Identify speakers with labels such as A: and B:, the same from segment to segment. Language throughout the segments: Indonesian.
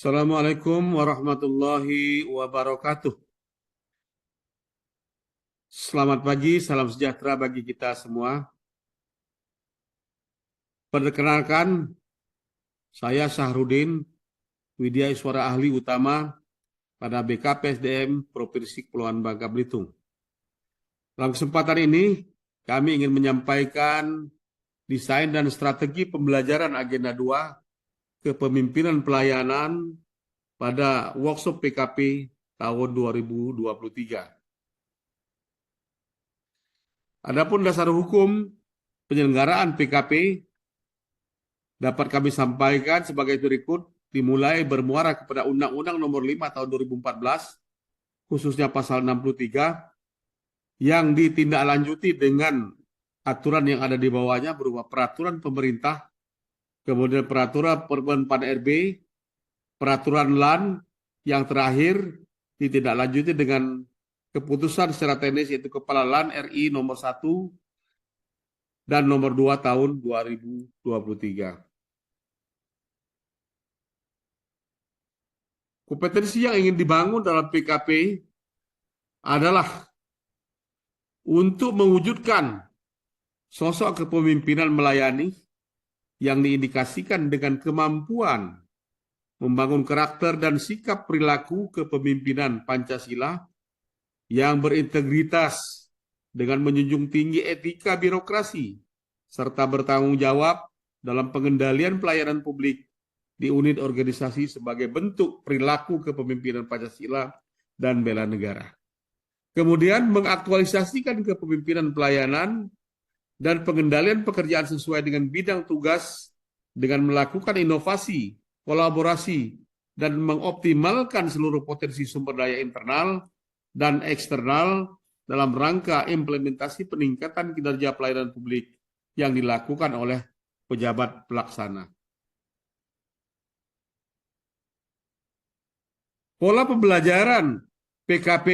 A: Assalamualaikum warahmatullahi wabarakatuh. Selamat pagi, salam sejahtera bagi kita semua. Perkenalkan, saya Sahrudin, Widya Iswara Ahli Utama pada BKPSDM Provinsi Kepulauan Bangka Belitung. Dalam kesempatan ini, kami ingin menyampaikan desain dan strategi pembelajaran Agenda 2 Kepemimpinan Pelayanan pada workshop PKP tahun 2023. Adapun dasar hukum penyelenggaraan PKP dapat kami sampaikan sebagai berikut, dimulai bermuara kepada Undang-Undang Nomor 5 Tahun 2014, khususnya Pasal 63, yang ditindaklanjuti dengan aturan yang ada di bawahnya berupa peraturan pemerintah, kemudian peraturan Permenpan RB, peraturan LAN, yang terakhir ditindaklanjuti dengan keputusan secara teknis yaitu Kepala LAN RI nomor 1 dan nomor 2 tahun 2023. Kompetensi yang ingin dibangun dalam PKP adalah untuk mewujudkan sosok kepemimpinan melayani yang diindikasikan dengan kemampuan membangun karakter dan sikap perilaku kepemimpinan Pancasila yang berintegritas dengan menjunjung tinggi etika birokrasi serta bertanggung jawab dalam pengendalian pelayanan publik di unit organisasi sebagai bentuk perilaku kepemimpinan Pancasila dan bela negara. Kemudian mengaktualisasikan kepemimpinan pelayanan dan pengendalian pekerjaan sesuai dengan bidang tugas dengan melakukan inovasi, kolaborasi, dan mengoptimalkan seluruh potensi sumber daya internal dan eksternal dalam rangka implementasi peningkatan kinerja pelayanan publik yang dilakukan oleh pejabat pelaksana. Pola pembelajaran PKP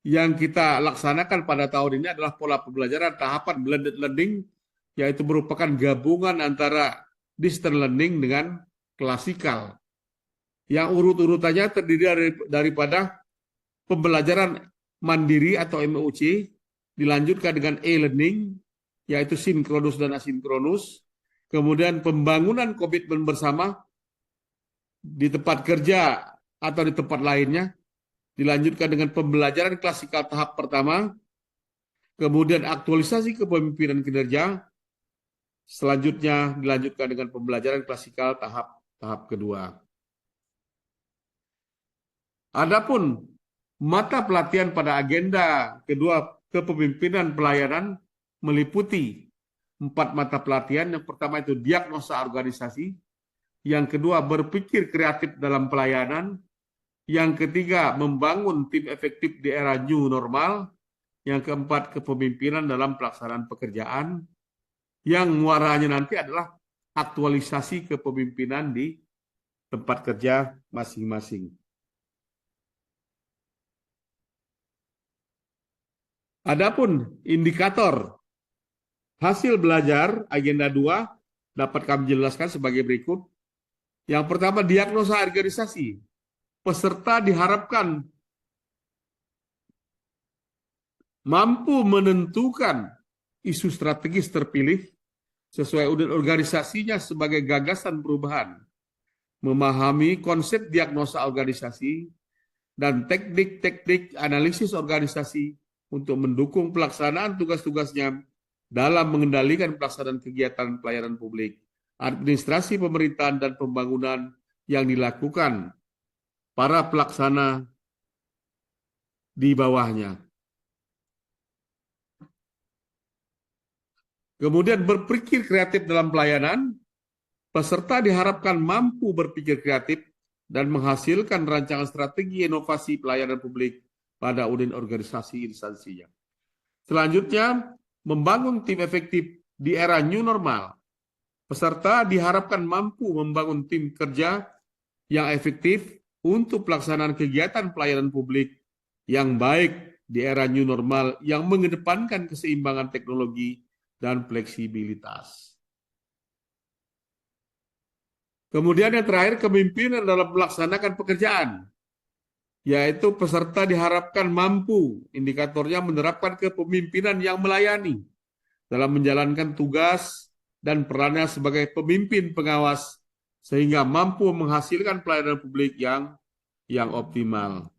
A: yang kita laksanakan pada tahun ini adalah pola pembelajaran tahapan blended learning, yaitu merupakan gabungan antara distance learning dengan klasikal. Yang urut-urutannya terdiri daripada pembelajaran mandiri atau MOOC, dilanjutkan dengan e-learning, yaitu sinkronus dan asinkronus, kemudian pembangunan komitmen bersama di tempat kerja atau di tempat lainnya, dilanjutkan dengan pembelajaran klasikal tahap pertama, kemudian aktualisasi kepemimpinan kinerja, selanjutnya dilanjutkan dengan pembelajaran klasikal tahap kedua. Adapun mata pelatihan pada agenda kedua kepemimpinan pelayanan meliputi 4 mata pelatihan. Yang pertama itu diagnosa organisasi, yang kedua berpikir kreatif dalam pelayanan, yang ketiga membangun tim efektif di era new normal, yang keempat kepemimpinan dalam pelaksanaan pekerjaan, yang muaranya nanti adalah aktualisasi kepemimpinan di tempat kerja masing-masing. Adapun indikator hasil belajar agenda 2 dapat kami jelaskan sebagai berikut. Yang pertama, diagnosa organisasi. Peserta diharapkan mampu menentukan isu strategis terpilih sesuai unit organisasinya sebagai gagasan perubahan, memahami konsep diagnosa organisasi, dan teknik-teknik analisis organisasi untuk mendukung pelaksanaan tugas-tugasnya dalam mengendalikan pelaksanaan kegiatan pelayanan publik, administrasi pemerintahan, dan pembangunan yang dilakukan para pelaksana di bawahnya. Kemudian berpikir kreatif dalam pelayanan, peserta diharapkan mampu berpikir kreatif dan menghasilkan rancangan strategi inovasi pelayanan publik pada unit organisasi instansinya. Selanjutnya, membangun tim efektif di era new normal. Peserta diharapkan mampu membangun tim kerja yang efektif untuk pelaksanaan kegiatan pelayanan publik yang baik di era new normal yang mengedepankan keseimbangan teknologi dan fleksibilitas. Kemudian yang terakhir, kepemimpinan dalam melaksanakan pekerjaan, yaitu peserta diharapkan mampu, indikatornya menerapkan kepemimpinan yang melayani dalam menjalankan tugas dan perannya sebagai pemimpin pengawas, sehingga mampu menghasilkan pelayanan publik yang optimal.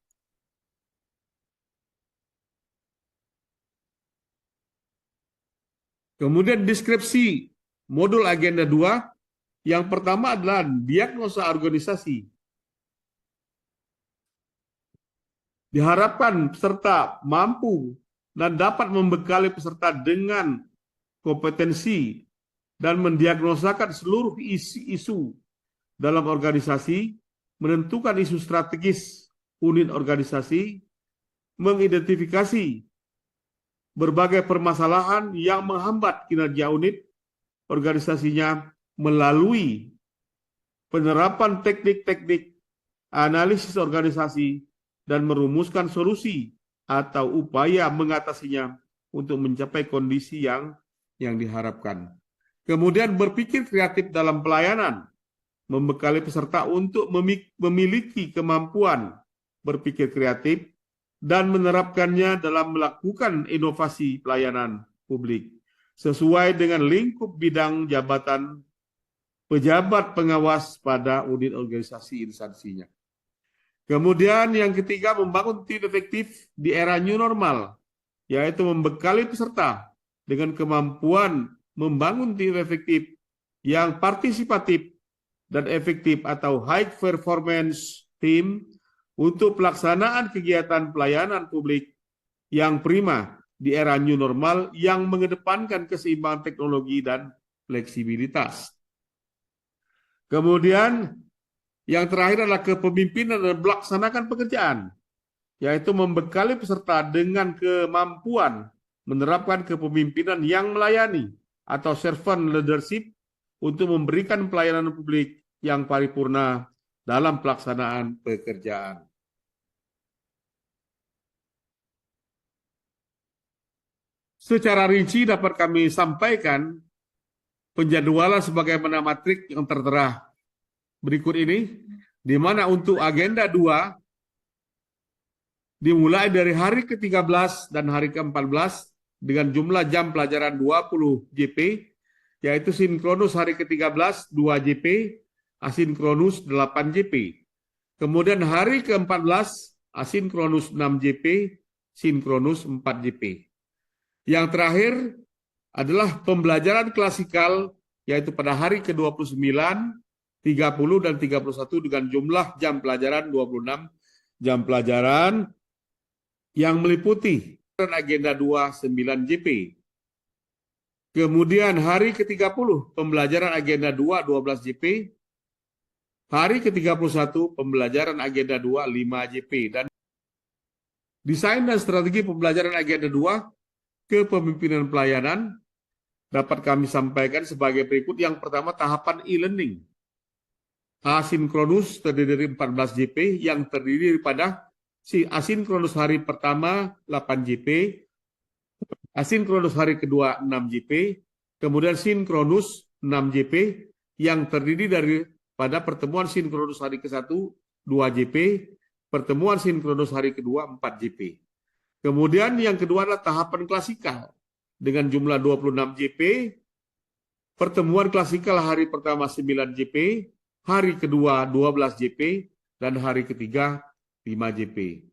A: Kemudian deskripsi modul agenda 2, yang pertama adalah diagnosa organisasi. Diharapkan peserta mampu dan dapat membekali peserta dengan kompetensi dan mendiagnosakan seluruh isu dalam organisasi, menentukan isu strategis unit organisasi, mengidentifikasi berbagai permasalahan yang menghambat kinerja unit organisasinya melalui penerapan teknik-teknik analisis organisasi dan merumuskan solusi atau upaya mengatasinya untuk mencapai kondisi yang diharapkan. Kemudian berpikir kreatif dalam pelayanan, membekali peserta untuk memiliki kemampuan berpikir kreatif dan menerapkannya dalam melakukan inovasi pelayanan publik sesuai dengan lingkup bidang jabatan pejabat pengawas pada unit organisasi instansinya. Kemudian yang ketiga, membangun tim efektif di era new normal, yaitu membekali peserta dengan kemampuan membangun tim efektif yang partisipatif dan efektif atau high performance team untuk pelaksanaan kegiatan pelayanan publik yang prima di era new normal yang mengedepankan keseimbangan teknologi dan fleksibilitas. Kemudian yang terakhir adalah kepemimpinan dan melaksanakan pekerjaan, yaitu membekali peserta dengan kemampuan menerapkan kepemimpinan yang melayani atau servant leadership untuk memberikan pelayanan publik yang paripurna dalam pelaksanaan pekerjaan. Secara rinci dapat kami sampaikan penjadwalan sebagaimana matrik yang tertera berikut ini, di mana untuk agenda 2 dimulai dari hari ke-13 dan hari ke-14 dengan jumlah jam pelajaran 20 JP, yaitu sinkronus hari ke-13 2 JP, asinkronus 8 JP. Kemudian hari ke-14 asinkronus 6 JP, sinkronus 4 JP. Yang terakhir adalah pembelajaran klasikal, yaitu pada hari ke-29, 30 dan 31 dengan jumlah jam pelajaran 26 jam pelajaran yang meliputi agenda 2 9 JP. Kemudian hari ke-30 pembelajaran agenda 2 12 JP. Hari ke-31 pembelajaran agenda 2 5 JP. Dan desain dan strategi pembelajaran agenda 2 kepemimpinan pelayanan dapat kami sampaikan sebagai berikut. Yang pertama, tahapan e-learning. Asinkronus terdiri dari 14 JP yang terdiri daripada asinkronus hari pertama 8 JP, asinkronus hari kedua 6 JP, kemudian sinkronus 6 JP yang terdiri dari pada pertemuan sinkronus hari ke-1 2 JP, pertemuan sinkronus hari kedua 4 JP. Kemudian yang kedua adalah tahapan klasikal dengan jumlah 26 JP, pertemuan klasikal hari pertama 9 JP, hari kedua 12 JP, dan hari ketiga 5 JP.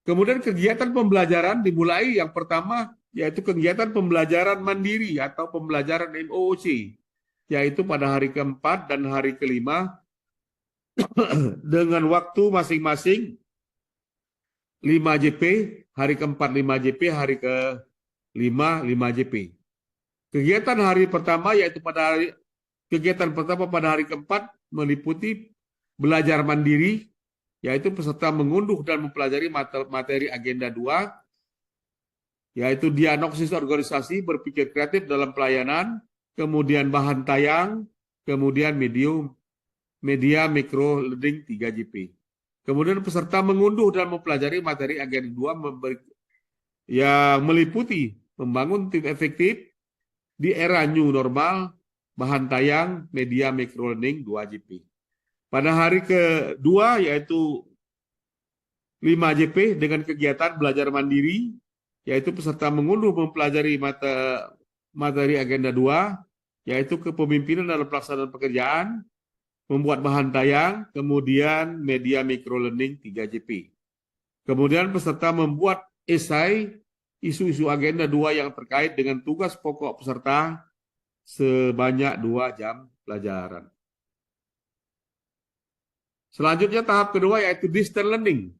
A: Kemudian kegiatan pembelajaran dimulai yang pertama yaitu kegiatan pembelajaran mandiri atau pembelajaran MOOC, yaitu pada hari keempat dan hari kelima dengan waktu masing-masing 5 JP, hari keempat 5 JP, hari kelima 5 JP. Kegiatan hari pertama yaitu kegiatan pertama pada hari keempat meliputi belajar mandiri, yaitu peserta mengunduh dan mempelajari materi agenda 2, yaitu diagnosis organisasi, berpikir kreatif dalam pelayanan, kemudian bahan tayang, kemudian media mikro learning 3 JP. Kemudian peserta mengunduh dan mempelajari materi agenda 2 yang meliputi membangun tim efektif di era new normal, bahan tayang, media microlearning 2JP. Pada hari kedua yaitu 5JP dengan kegiatan belajar mandiri, yaitu peserta mengunduh mempelajari materi agenda 2, yaitu kepemimpinan dalam pelaksanaan pekerjaan, membuat bahan tayang, kemudian media microlearning 3JP. Kemudian peserta membuat esai isu-isu agenda 2 yang terkait dengan tugas pokok peserta sebanyak 2 jam pelajaran. Selanjutnya tahap kedua yaitu distance learning.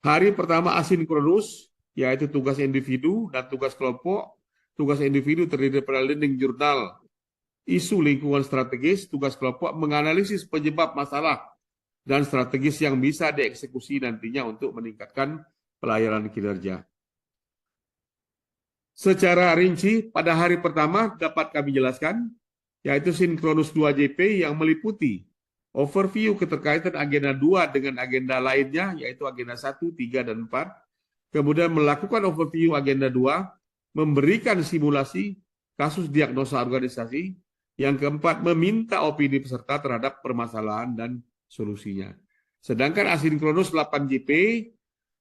A: Hari pertama asinkronus, yaitu tugas individu dan tugas kelompok. Tugas individu terdiri pada learning jurnal, isu lingkungan strategis, tugas kelompok menganalisis penyebab masalah dan strategis yang bisa dieksekusi nantinya untuk meningkatkan pelayanan kinerja. Secara rinci, pada hari pertama dapat kami jelaskan, yaitu sinkronus 2JP yang meliputi overview keterkaitan agenda 2 dengan agenda lainnya, yaitu agenda 1, 3, dan 4. Kemudian melakukan overview agenda 2, memberikan simulasi kasus diagnosa organisasi. Yang keempat, meminta opini peserta terhadap permasalahan dan solusinya. Sedangkan asinkronus 8JP,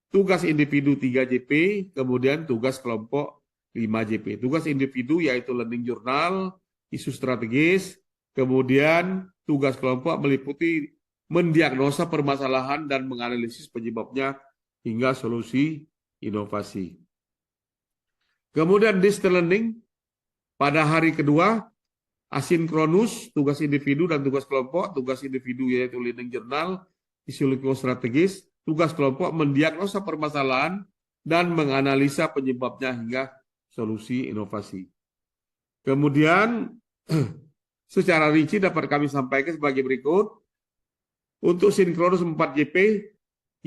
A: tugas individu 3JP, kemudian tugas kelompok 5JP. Tugas individu yaitu learning journal, isu strategis, kemudian tugas kelompok meliputi mendiagnosa permasalahan dan menganalisis penyebabnya hingga solusi inovasi. Kemudian distance learning pada hari kedua, asinkronus, tugas individu dan tugas kelompok. Tugas individu yaitu learning journal, isu lingkungan strategis, tugas kelompok mendiagnosa permasalahan dan menganalisa penyebabnya hingga solusi inovasi. Kemudian secara rinci dapat kami sampaikan sebagai berikut. Untuk sinkronus 4JP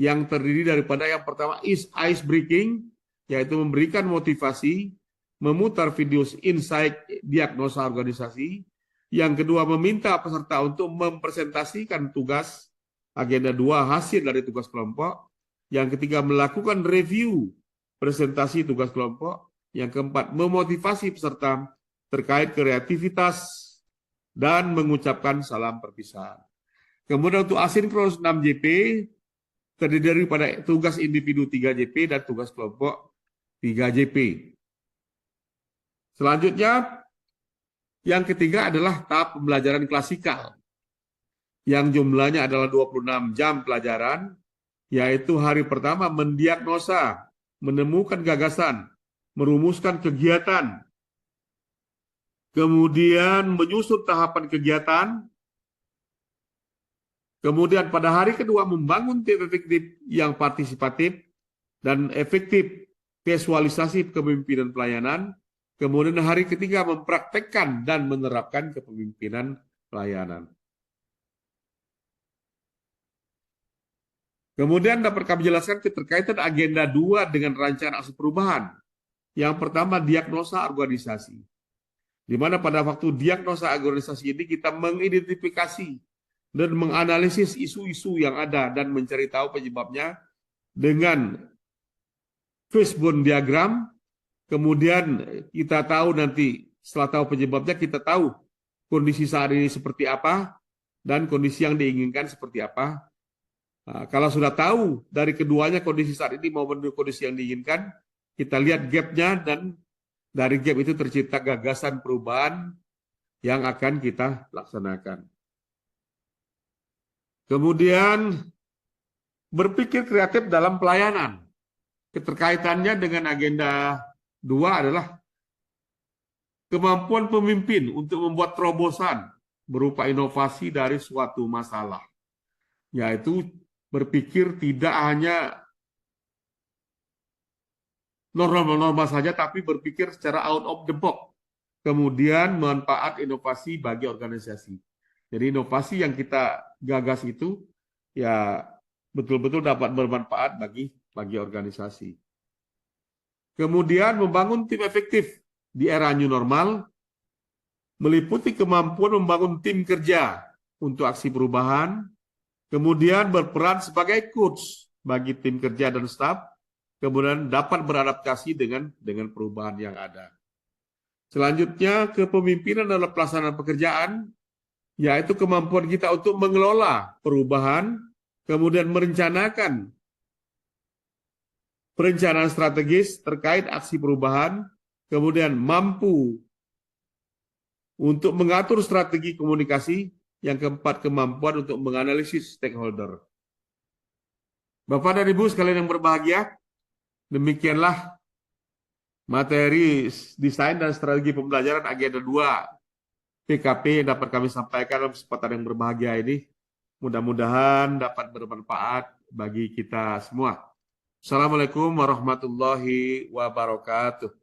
A: yang terdiri daripada yang pertama is ice breaking, yaitu memberikan motivasi, memutar video insight diagnosa organisasi. Yang kedua, meminta peserta untuk mempresentasikan tugas agenda 2 hasil dari tugas kelompok. Yang ketiga, melakukan review presentasi tugas kelompok. Yang keempat, memotivasi peserta terkait kreativitas dan mengucapkan salam perpisahan. Kemudian untuk asinkronus 6JP terdiri daripada tugas individu 3JP dan tugas kelompok 3JP. Selanjutnya, yang ketiga adalah tahap pembelajaran klasikal yang jumlahnya adalah 26 jam pelajaran, yaitu hari pertama mendiagnosa, menemukan gagasan, merumuskan kegiatan, kemudian menyusun tahapan kegiatan, kemudian pada hari kedua membangun tim efektif yang partisipatif dan efektif visualisasi kepemimpinan pelayanan, kemudian hari ketiga mempraktekkan dan menerapkan kepemimpinan pelayanan. Kemudian dapat kami jelaskan keterkaitan agenda 2 dengan rancangan aksi perubahan. Yang pertama, diagnosa organisasi. Di mana pada waktu diagnosa organisasi ini kita mengidentifikasi dan menganalisis isu-isu yang ada dan mencari tahu penyebabnya dengan fishbone diagram. Kemudian kita tahu nanti setelah tahu penyebabnya kita tahu kondisi saat ini seperti apa dan kondisi yang diinginkan seperti apa. Nah, kalau sudah tahu dari keduanya kondisi saat ini maupun kondisi yang diinginkan, kita lihat gap-nya dan dari gap itu tercipta gagasan perubahan yang akan kita laksanakan. Kemudian berpikir kreatif dalam pelayanan. Keterkaitannya dengan agenda 2 adalah kemampuan pemimpin untuk membuat terobosan berupa inovasi dari suatu masalah. Yaitu berpikir tidak hanya normal-normal saja, tapi berpikir secara out of the box. Kemudian manfaat inovasi bagi organisasi. Jadi inovasi yang kita gagas itu ya betul-betul dapat bermanfaat bagi organisasi. Kemudian membangun tim efektif di era new normal, meliputi kemampuan membangun tim kerja untuk aksi perubahan, kemudian berperan sebagai coach bagi tim kerja dan staf, kemudian dapat beradaptasi dengan perubahan yang ada. Selanjutnya, kepemimpinan dalam pelaksanaan pekerjaan, yaitu kemampuan kita untuk mengelola perubahan, kemudian merencanakan perencanaan strategis terkait aksi perubahan, kemudian mampu untuk mengatur strategi komunikasi, yang keempat kemampuan untuk menganalisis stakeholder. Bapak dan Ibu sekalian yang berbahagia, demikianlah materi desain dan strategi pembelajaran agenda 2 PKP yang dapat kami sampaikan dalam kesempatan yang berbahagia ini. Mudah-mudahan dapat bermanfaat bagi kita semua. Assalamualaikum warahmatullahi wabarakatuh.